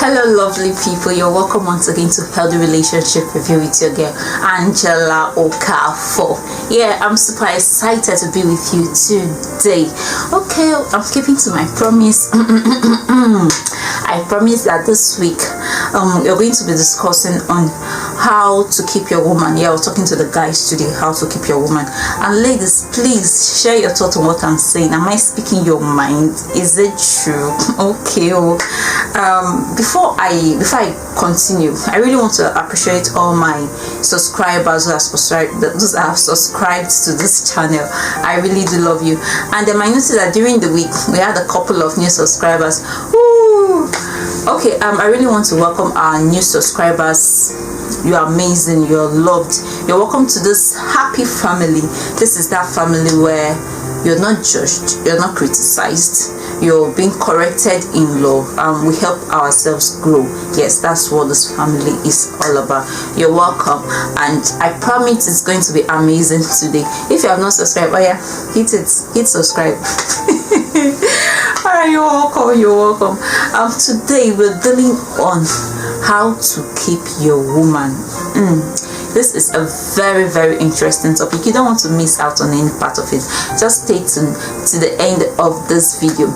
Hello lovely people, you're welcome once again to Healthy Relationship Review with your girl Angela Okafor. Yeah, I'm super excited to be with you today. Okay, I'm keeping to my promise. I promise that this week we're going to be discussing on how to keep your woman. Yeah, I was talking to the guys today, how to keep your woman. And ladies, please share your thoughts on what I'm saying. Am I speaking your mind? Is it true? Okay. Before I continue, I really want to appreciate all my subscribers who have subscribed to this channel. I really do love you. And then I noticed that during the week we had a couple of new subscribers. Woo! Okay, I really want to welcome our new subscribers. You are amazing, you're loved, you're welcome to this happy family. This is that family where you're not judged, you're not criticized, you're being corrected in love, and we help ourselves grow. Yes, that's what this family is all about. You're welcome, and I promise it's going to be amazing today. If you have not subscribed, oh yeah, hit subscribe. Alright, you're welcome. Today we're dealing on how to keep your woman. This is a very, very interesting topic. You don't want to miss out on any part of it. Just stay tuned to the end of this video.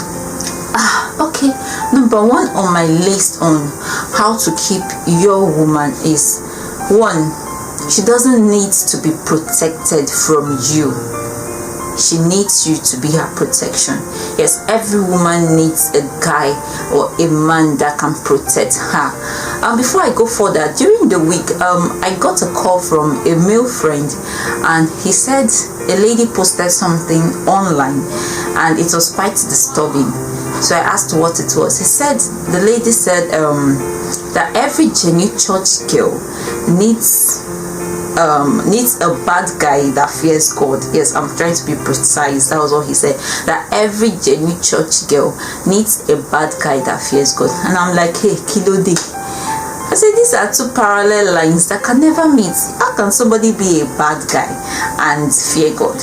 Okay, number one on my list on how to keep your woman is, one, she doesn't need to be protected from you. She needs you to be her protection. Yes, every woman needs a guy or a man that can protect her. Before I go further, during the week, I got a call from a male friend, and he said a lady posted something online, and it was quite disturbing. So I asked what it was. He said, the lady said that every genuine church girl needs a bad guy that fears God. Yes, I'm trying to be precise. That was what he said. That every genuine church girl needs a bad guy that fears God. And I'm like, hey, kilo day. I said, these are two parallel lines that can never meet. How can somebody be a bad guy and fear God?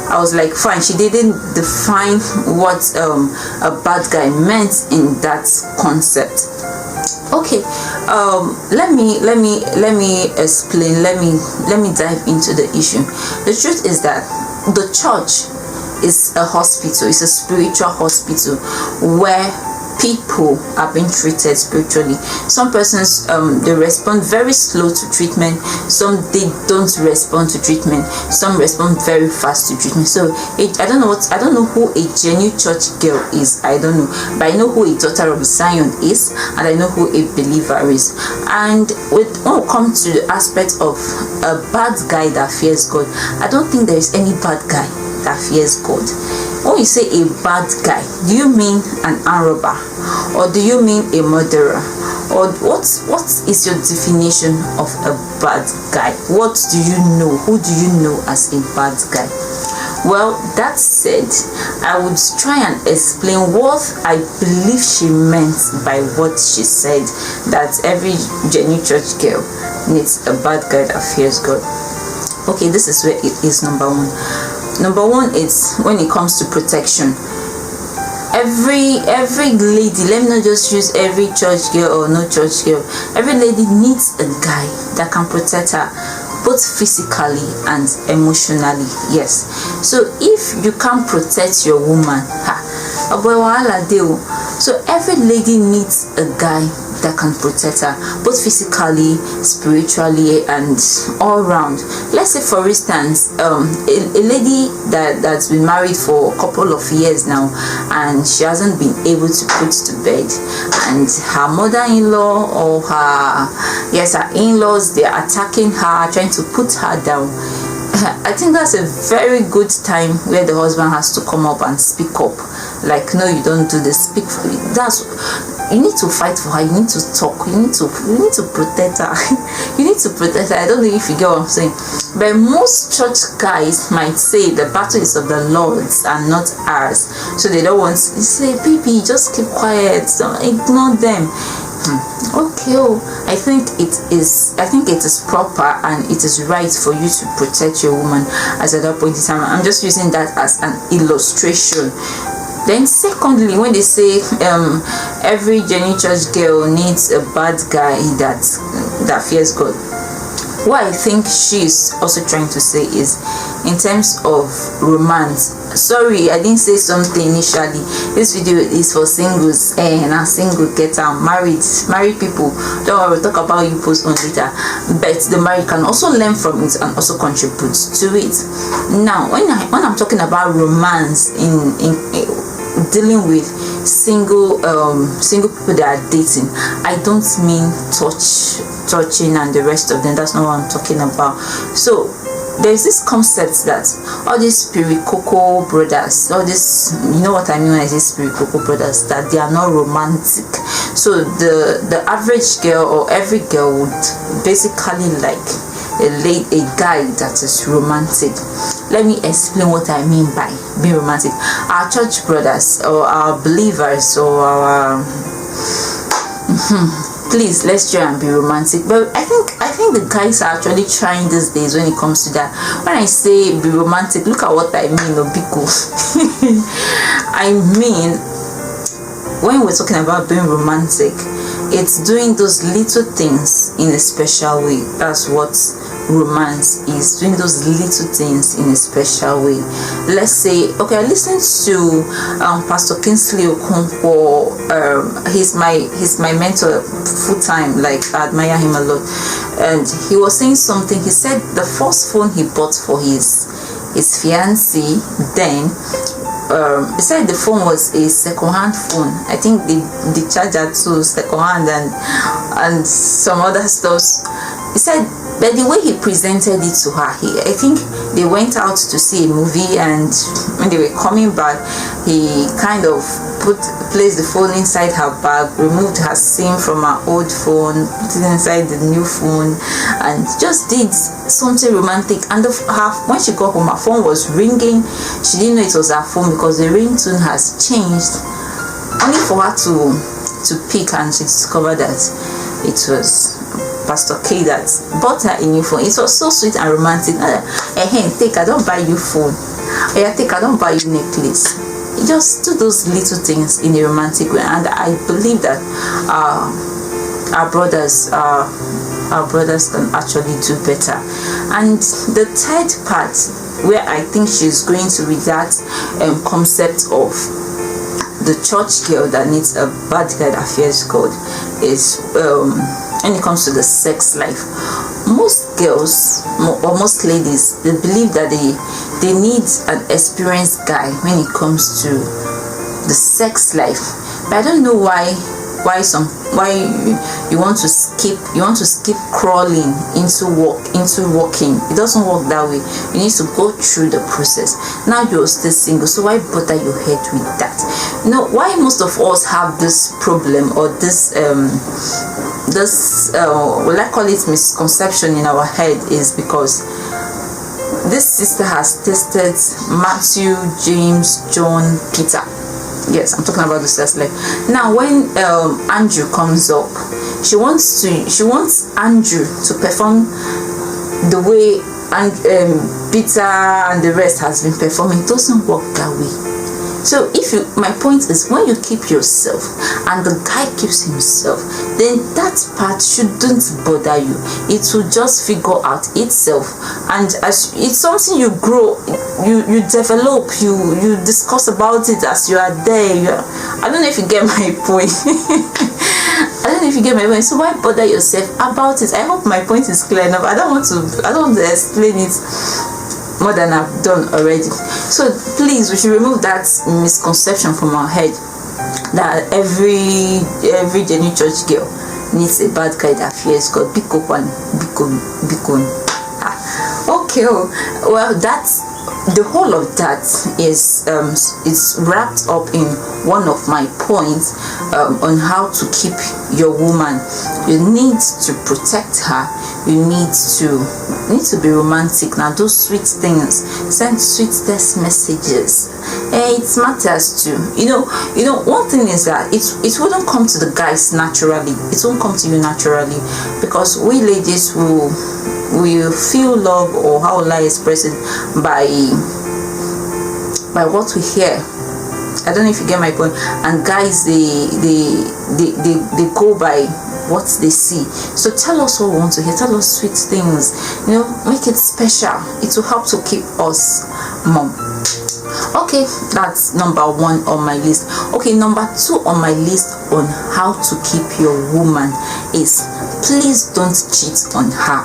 I was like, fine. She didn't define what a bad guy meant in that concept. Okay, let me explain. Let me dive into the issue. The truth is that the church is a hospital. It's a spiritual hospital where people are being treated spiritually. Some persons they respond very slow to treatment. Some they don't respond to treatment. Some respond very fast to treatment. So I don't know who a genuine church girl is. I don't know, but I know who a daughter of Zion is, and I know who a believer is. And when it comes to the aspect of a bad guy that fears God, I don't think there is any bad guy that fears God. When you say a bad guy, do you mean an armed robber, or do you mean a murderer, or what is your definition of a bad guy? What do you know? Who do you know as a bad guy? Well, that said, I would try and explain what I believe she meant by what she said, that every genuine church girl needs a bad guy that fears God. Okay, this is where it is. Number one is when it comes to protection. Every lady, let me not just use every church girl or no church girl. Every lady needs a guy that can protect her, both physically and emotionally. Yes. So if you can't protect your woman, so every lady needs a guy that can protect her, both physically, spiritually, and all round. Let's say, for instance, a lady that's been married for a couple of years now, and she hasn't been able to put to bed, and her mother-in-law or her in-laws, they're attacking her, trying to put her down. I think that's a very good time where the husband has to come up and speak up. Like, no, you don't do this. Speak for it. You need to fight for her. You need to talk. You need to protect her. You need to protect her. I don't know if you get what I'm saying. But most church guys might say the battle is of the Lord's and not ours. So they don't want to say, baby, just keep quiet. Don't ignore them. Okay, I think it is proper and it is right for you to protect your woman at that point in time. I'm just using that as an illustration. Then secondly, when they say every genuine church girl needs a bad guy that fears God, what I think she's also trying to say is in terms of romance. Sorry, I didn't say something initially. This video is for singles, and a single get out, married people. Don't worry, we'll talk about you post on later. But the married can also learn from it and also contribute to it. Now, when I'm talking about romance in dealing with single people that are dating, I don't mean touching and the rest of them. That's not what I'm talking about. So there's this concept that all these spiritual brothers, all this, you know what I mean when I say spiritual brothers, that they are not romantic. So the average girl or every girl would basically like a guy that is romantic. Let me explain what I mean by being romantic. Our church brothers or our believers or our please, let's try and be romantic. But I think the guys are actually trying these days when it comes to that. When I say be romantic, look at what I mean, Obiko. I mean, when we're talking about being romantic, it's doing those little things in a special way. That's what romance is, doing those little things in a special way. Let's say, okay, I listened to Pastor Kingsley Okonkwo. He's my mentor full time. Like, I admire him a lot, and he was saying something. He said the first phone he bought for his fiancée, then he said the phone was a second-hand phone. I think the charger too second-hand and some other stuff. He said, but the way he presented it to her, I think they went out to see a movie, and when they were coming back, he kind of placed the phone inside her bag, removed her SIM from her old phone, put it inside the new phone, and just did something romantic. And when she got home, her phone was ringing. She didn't know it was her phone because the ringtone has changed, only for her to pick, and she discovered that it was Pastor K that bought her a new phone. It was so sweet and romantic. Hey, take, I don't buy you phone. Yeah, take, I don't buy you necklace. You just do those little things in a romantic way, and I believe that our brothers can actually do better. And the third part, where I think she's going to with that concept of the church girl that needs a bad guy that fears God, is when it comes to the sex life. Most girls or most ladies, they believe that they need an experienced guy when it comes to the sex life. But I don't know why you want to skip crawling into walking. It doesn't work that way. You need to go through the process. Now you're still single, so why bother your head with that? You know why most of us have this problem, or this will I call it misconception in our head, is because this sister has tested Matthew, James, John, Peter. Yes, I'm talking about the sex life. Now when Andrew comes up, she wants Andrew to perform the way Peter and the rest has been performing. It doesn't work that way. So my point is, when you keep yourself and the guy keeps himself, then that part shouldn't bother you. It will just figure out itself, and as it's something you grow, you develop, you discuss about it as you are there. I don't know if you get my point. I don't know if you get my point. So why bother yourself about it? I hope my point is clear enough. I don't want to explain it more than I've done already. So please, we should remove that misconception from our head that every genuine church girl needs a bad guy that fears God. Bikon. Okay, well, that's the whole of that is wrapped up in one of my points on how to keep your woman. You need to protect her. You need to be romantic. Now, those sweet things, send sweet text messages. It matters too. You know. One thing is that it wouldn't come to the guys naturally. It won't come to you naturally, because we ladies will feel love, or how will I express it, by what we hear I don't know if you get my point. And guys, they go by what they see. So tell us what we want to hear. Tell us sweet things, make it special. It will help to keep us mum. Okay, that's number 1 on my list. Okay, number 2 on my list on how to keep your woman is, please don't cheat on her.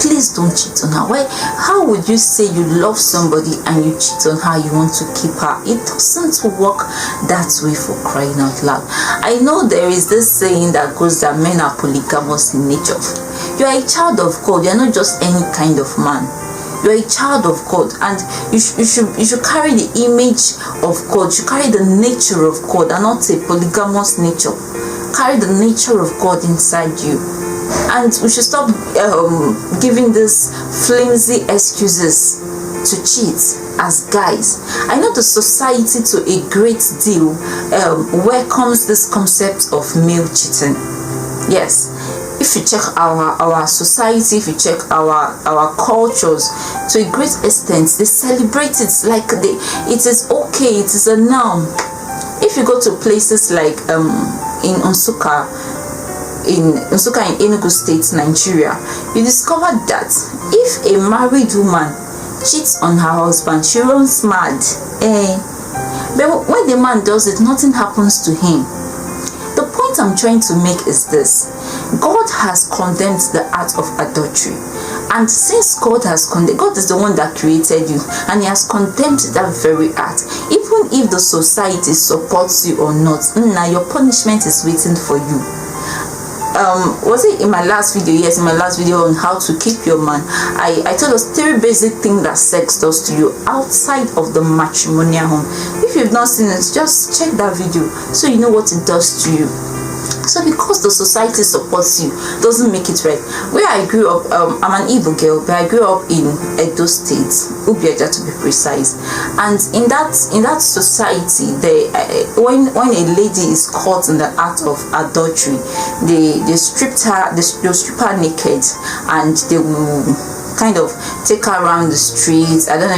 Please don't cheat on her. Why? How would you say you love somebody and you cheat on her, you want to keep her? It doesn't work that way, for crying out loud. I know there is this saying that goes that men are polygamous in nature. You are a child of God. You are not just any kind of man. You are a child of God, and you should carry the image of God. You carry the nature of God, and not a polygamous nature. Carry the nature of God inside you. And we should stop giving these flimsy excuses to cheat as guys. I know the society to a great deal welcomes this concept of male cheating. Yes, if you check our society, if you check our cultures, to a great extent they celebrate it like it is okay, it is a norm. If you go to places like in Nsukka in Enugu State, Nigeria, you discover that if a married woman cheats on her husband, she runs mad. But when the man does it, nothing happens to him. The point I'm trying to make is this: God has condemned the act of adultery. And since God has condemned, God is the one that created you, and He has condemned that very act. Even if the society supports you or not, now your punishment is waiting for you. Was it in my last video? Yes, in my last video on how to keep your man, I told us 3 basic things that sex does to you outside of the matrimonial home. If you've not seen it, just check that video so you know what it does to you. So because the society supports you doesn't make it right. Where I grew up, I'm an Igbo girl, but I grew up in Edo State, Ubieja to be precise. And in that society, when a lady is caught in the act of adultery, they strip her naked, and they will kind of take her around the streets. I don't know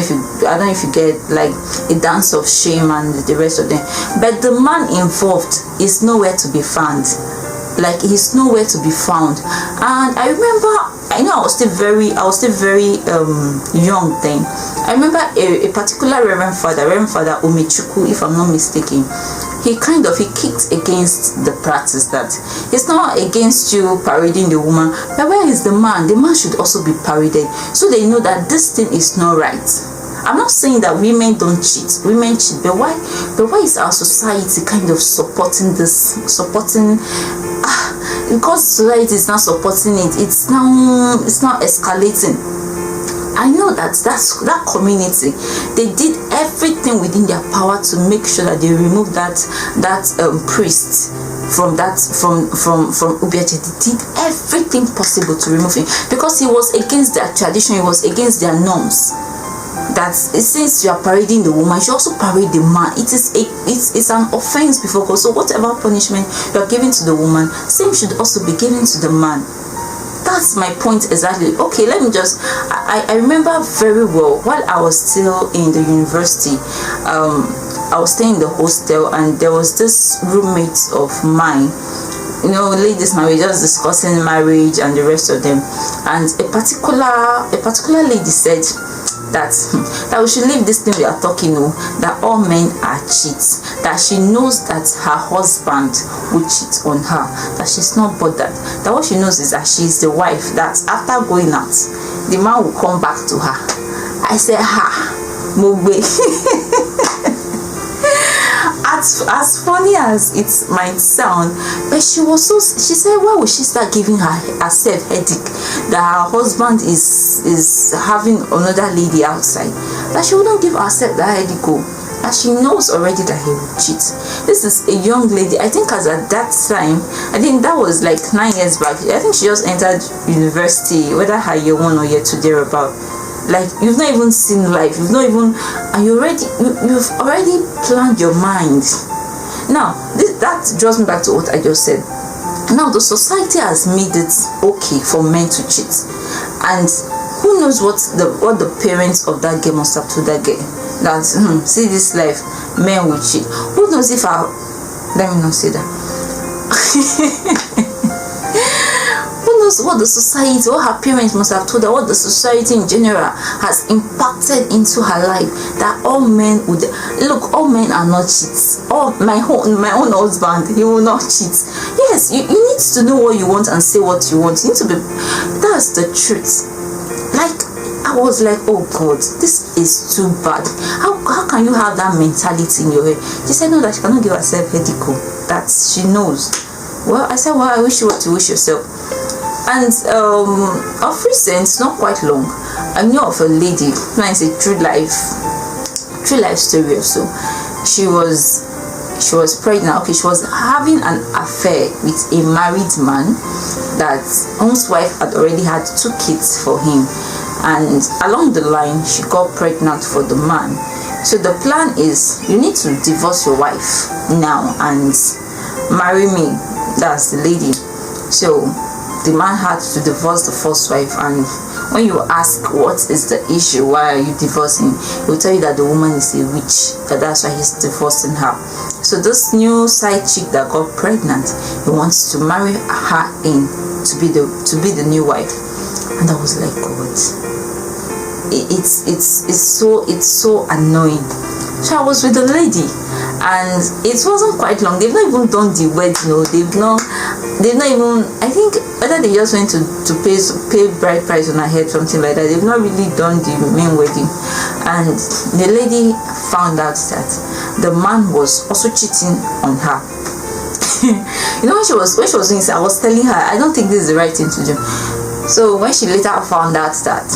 if you get like a dance of shame and the rest of them. But the man involved is nowhere to be found. Like, he's nowhere to be found. And I remember, I know I was still very young then. I remember a particular Reverend Father Umechuku, if I'm not mistaken. He kicked against the practice that it's not against you parading the woman, but where is the man? The man should also be paraded, so they know that this thing is not right. I'm not saying that women don't cheat. Women cheat, but why is our society kind of supporting this? Because society is not supporting it, it's now escalating. I know that community, they did everything within their power to make sure that they remove that priest from Ubieja. They did everything possible to remove him because he was against their tradition, he was against their norms. That since you are parading the woman, you also parade the man. It's an offense before God. So whatever punishment you are giving to the woman, same should also be given to the man. That's my point exactly. Okay, let me just, I remember very well while I was still in the university, I was staying in the hostel, and there was this roommate of mine. Ladies now, we're just discussing marriage and the rest of them, and a particular lady said that we should leave this thing we are talking, that all men are cheats, that she knows that her husband will cheat on her, that she's not bothered, that what she knows is that she's the wife, that after going out the man will come back to her. I said, Mogbe. As funny as it might sound, but she said, why would she start giving herself headache that her husband is having another lady outside, that she wouldn't give herself that headache, that she knows already that he will cheat. This is a young lady, I think, as at that time, I think that was like 9 years back. I think she just entered university, whether her year 1 or year 2 thereabout. Like, you've not even seen life, you've already planned your mind. Now that draws me back to what I just said. Now the society has made it okay for men to cheat, and who knows what the parents of that girl must have told that girl, that see this life, men will cheat. Who knows if let me not say that. Who knows what the society, what her parents must have told her, what the society in general has impacted into her life, that all men would look, all men are not cheats. My own husband, he will not cheat. Yes, you need to know what you want and say what you want. You need to be, that's the truth. Like, I was like, oh God, this is too bad. How can you have that mentality in your head? She said no, that she cannot give herself headache, that she knows. Well, I said, well, I wish you what you wish yourself. And of recent, not quite long, I knew of a lady. It's a true life story or so. She was pregnant. Okay, she was having an affair with a married man that whose wife had already had 2 kids for him, and along the line she got pregnant for the man. So the plan is, you need to divorce your wife now and marry me. That's the lady. So the man had to divorce the first wife, and when you ask what is the issue, why are you divorcing, he will tell you that the woman is a witch, that's why he's divorcing her. So this new side chick that got pregnant, he wants to marry her in to be the new wife. And I was like, God, it's so annoying. So I was with the lady, and it wasn't quite long. They've not even done the wedding. They've not even, I think whether they just went to pay bride price on her head, something like that. They've not really done the main wedding. And the lady found out that the man was also cheating on her. When she was doing this, I was telling her, I don't think this is the right thing to do. So when she later found out that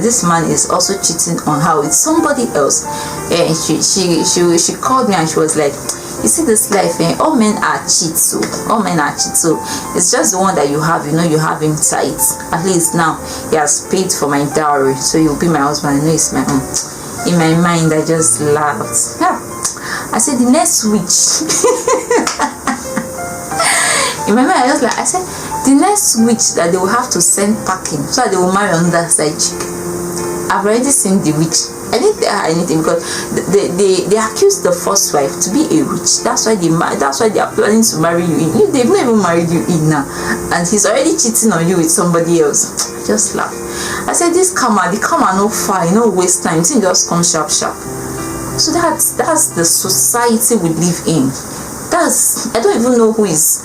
this man is also cheating on her with somebody else, she called me and she was like, you see this life, all men are cheats, so all men are cheats, so it's just the one that you have, you have him tight. At least now he has paid for my dowry, so you'll be my husband. I know it's my own. In my mind, I just laughed. Yeah. I said, the next witch. In my mind, I said, the next witch that they will have to send packing so that they will marry another side chick. I've already seen the witch. I didn't tell her anything because they accused the first wife to be a witch. That's why they are planning to marry you in. They've not even married you in now, and he's already cheating on you with somebody else. I just laugh. I said, the karma no far, waste time. Things just come sharp. So that's the society we live in. I don't even know who is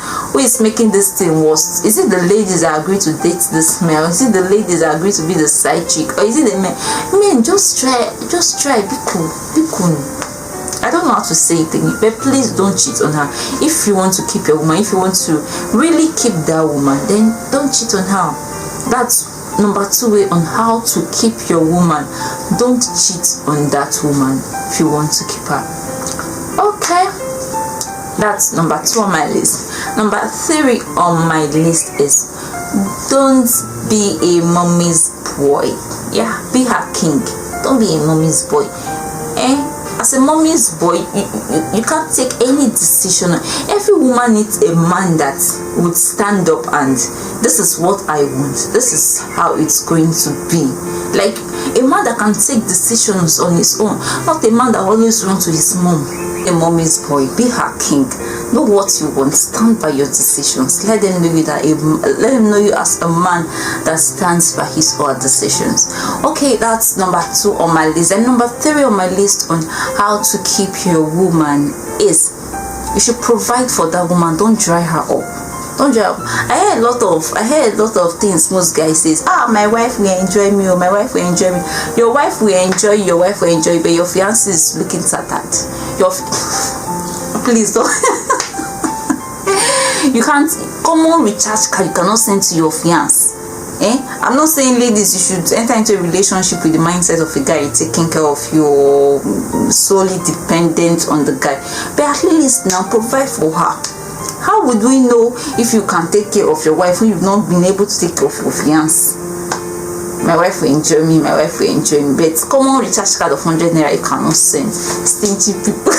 making this thing worse. Is it the ladies that agree to date this male? Is it the ladies that agree to be the side chick? Or is it the men? Men, just try, be cool. I don't know how to say it, but please don't cheat on her. If you want to keep your woman, if you want to really keep that woman, then don't cheat on her. That's number 2 way on how to keep your woman. Don't cheat on that woman if you want to keep her. Okay. That's number 2 on my list. Number 3 on my list is, don't be a mommy's boy. Yeah, be her king. Don't be a mommy's boy. As a mommy's boy, you can't take any decision. Every woman needs a man that would stand up and, this is what I want. This is how it's going to be. Like a man that can take decisions on his own, not a man that always runs to his mom. A mommy's boy, be her king. Know what you want. Stand by your decisions. Let them know you as a man that stands by his or her decisions. Okay, that's number 2 on my list. And number 3 on my list on how to keep your woman is, you should provide for that woman. Don't dry her up. Don't dry up. I heard a lot of things most guys says. My wife will enjoy me, or my wife will enjoy me. Your wife will enjoy you, but your fiancé is looking tattered. Please don't. You can't, common recharge card you cannot send to your fiancé. I'm not saying ladies you should enter into a relationship with the mindset of a guy taking care of you, or solely dependent on the guy, but at least now provide for her. How would we know if you can take care of your wife when you've not been able to take care of your fiancé? My wife will enjoy me, but common recharge card of 100 naira you cannot send. Stingy people.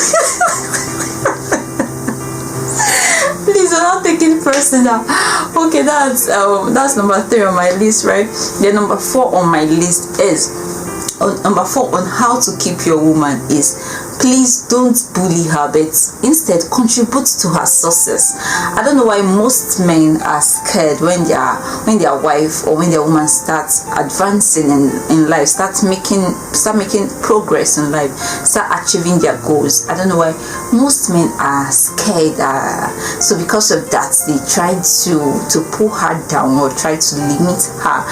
Please, I'm not taking personal. Okay, that's number 3 on my list, right? Then number 4 on my list is, number 4 on how to keep your woman is, please don't bully her, but instead contribute to her success. I don't know why most men are scared when their wife or when their woman starts advancing in life, start making progress in life, start achieving their goals. I don't know why most men are scared. So because of that, they try to pull her down or try to limit her.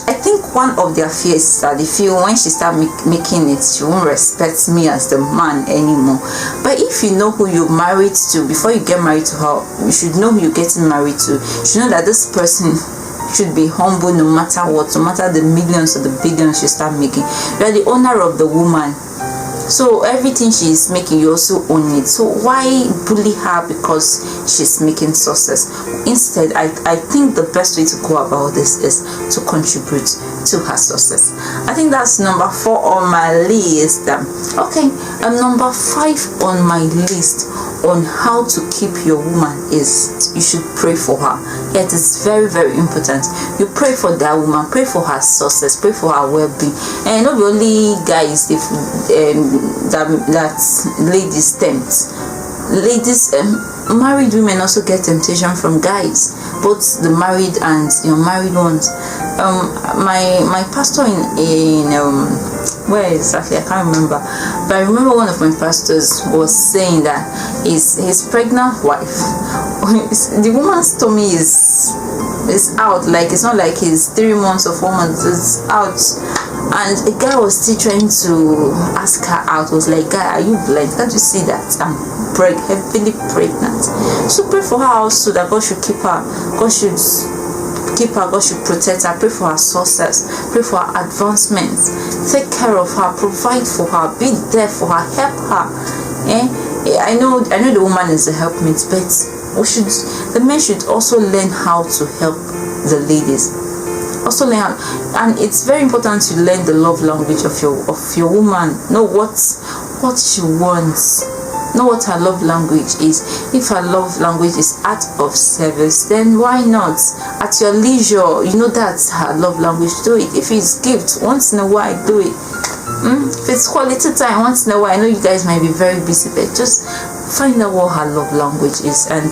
I think one of their fears is that they feel when she start making it, she won't respect me as the man anymore. But if you know who you're married to, before you get married to her, you should know who you're getting married to. You should know that this person should be humble no matter what, no matter the millions or the billions you start making. You are the owner of the woman, so everything she is making, you also own it. So why bully her because she's making success? Instead, I think the best way to go about this is to contribute to her success. I think that's number 4 on my list. Okay, number 5 on my list on how to keep your woman is you should pray for her. It is very, very important. You pray for that woman, pray for her success, pray for her well-being. And not only guys that ladies tempt. Ladies, married women also get temptation from guys, both the married and married ones. My pastor in where exactly I can't remember, but I remember one of my pastors was saying that his pregnant wife, the woman's tummy is out, like it's not like he's 3 months or 4 months, it's out. And a guy was still trying to ask her out, was like, guy, are you blind? Can't you see that I'm heavily pregnant? So pray for her also, that God should keep her, God should protect her, pray for her success, pray for her advancement, take care of her, provide for her, be there for her, help her. I know the woman is a helpmate, but the men should also learn how to help the ladies. Also learn how, and it's very important to learn the love language of your woman. Know what she wants. Know what her love language is. If her love language is act of service, then why not? At your leisure, you know that's her love language, do it. If it's gift, once in a while, do it. If it's quality time, once in a while, I know you guys might be very busy, but just find out what her love language is and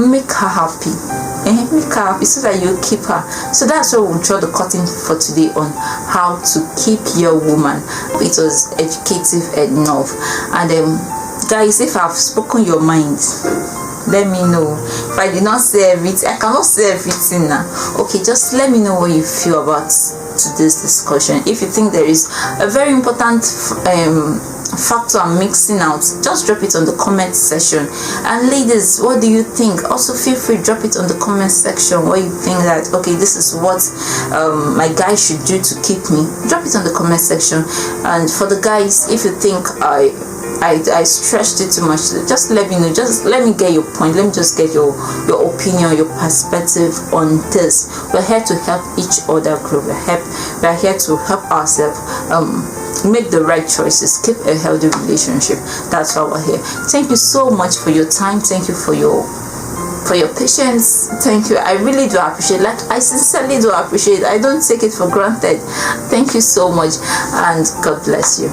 make her happy. Make her happy so that you keep her. So that's why we'll draw the curtain for today on how to keep your woman. It was educative enough. And guys, if I've spoken your mind, let me know. If I did not say everything, I cannot say everything now. Okay, just let me know what you feel about today's discussion. If you think there is a very important factor I'm mixing out, just drop it on the comment section. And ladies, what do you think? Also feel free, drop it on the comment section what you think that, okay, this is what my guy should do to keep me. Drop it on the comment section. And for the guys, if you think I stretched it too much, just let me know. Just let me get your point. Let me just get your opinion, your perspective on this. We're here to help each other grow. We're here to help ourselves make the right choices, keep a healthy relationship. That's why we're here. Thank you so much for your time. Thank you for your patience. Thank you. I really do appreciate, like I sincerely do appreciate. I don't take it for granted. Thank you so much, and God bless you.